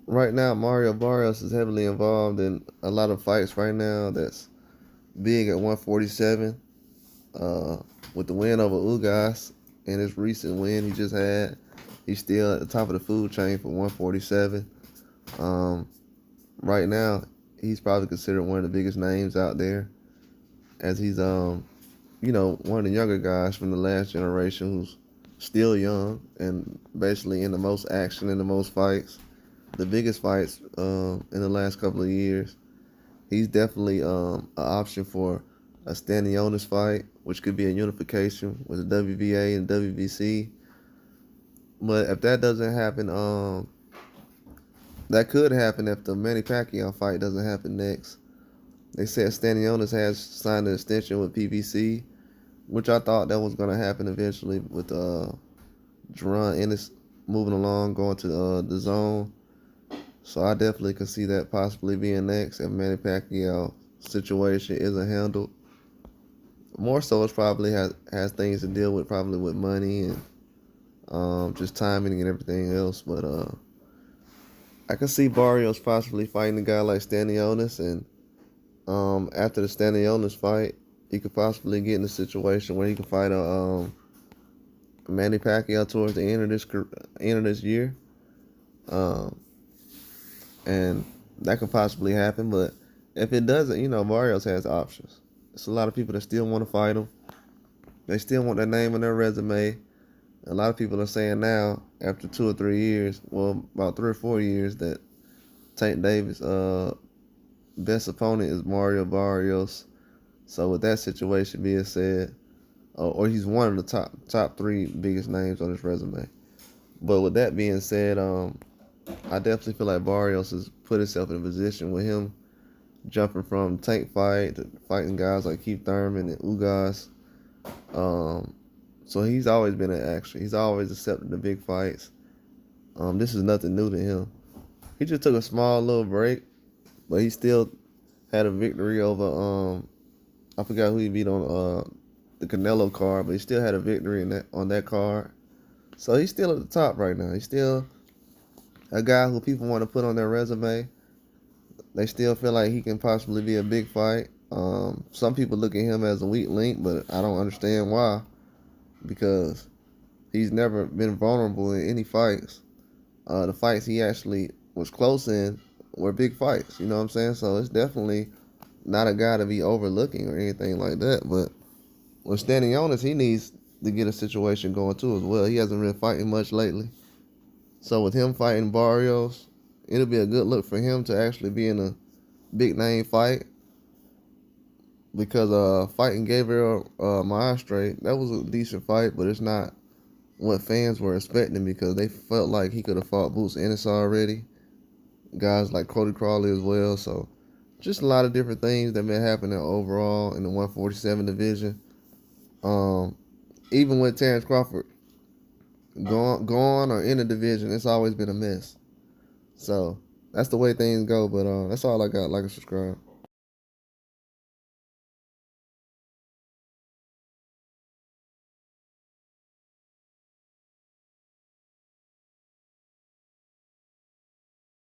right now, Mario Barrios is heavily involved in a lot of fights right now. That's big at 147. Uh, with the win over Ugas and his recent win he just had, he's still at the top of the food chain for 147. Um, right now, he's probably considered one of the biggest names out there, as he's one of the younger guys from the last generation who's still young and basically in the most action in the most fights, the biggest fights in the last couple of years. He's definitely an option for a Stanionis fight, which could be a unification with the WBA and WBC. But if that doesn't happen, that could happen if the Manny Pacquiao fight doesn't happen next. They said Stanionis has signed an extension with PBC, which I thought that was going to happen eventually with Jerron Ennis moving along, going to the zone. So I definitely could see that possibly being next if Manny Pacquiao situation isn't handled. More so, it's probably has things to deal with, probably with money and just timing and everything else. But I could see Barrios possibly fighting a guy like Stanionis, and after the Stanionis fight, he could possibly get in a situation where he could fight a Manny Pacquiao towards the end of this year, um, and that could possibly happen. But if it doesn't, Barrios has options. There's a lot of people that still want to fight him. They still want their name on their resume. A lot of people are saying now, after 2 or 3 years, well, about 3 or 4 years, that Tank Davis' best opponent is Mario Barrios. So with that situation being said, or he's one of the top three biggest names on his resume. But with that being said, I definitely feel like Barrios has put himself in a position with him jumping from tank fight to fighting guys like Keith Thurman and Ugas. So he's always been in action. He's always accepted the big fights. This is nothing new to him. He just took a small little break, but he still had a victory over I forgot who he beat on the Canelo card, but he still had a victory on that card. So he's still at the top right now. He's still a guy who people want to put on their resume. They still feel like he can possibly be a big fight. Some people look at him as a weak link, but I don't understand why, because he's never been vulnerable in any fights. The fights he actually was close in were big fights. You know what I'm saying? So it's definitely not a guy to be overlooking or anything like that. But when standing honest, he needs to get a situation going too as well. He hasn't been fighting much lately. So with him fighting Barrios, it'll be a good look for him to actually be in a big name fight. Because fighting Gabriel Maestre, that was a decent fight, but it's not what fans were expecting, because they felt like he could have fought Boots Ennis already. Guys like Cody Crawley as well. So just a lot of different things that been happening overall in the 147 division. Even with Terrence Crawford gone or in the division, it's always been a mess. So that's the way things go. But that's all I got. Like and subscribe.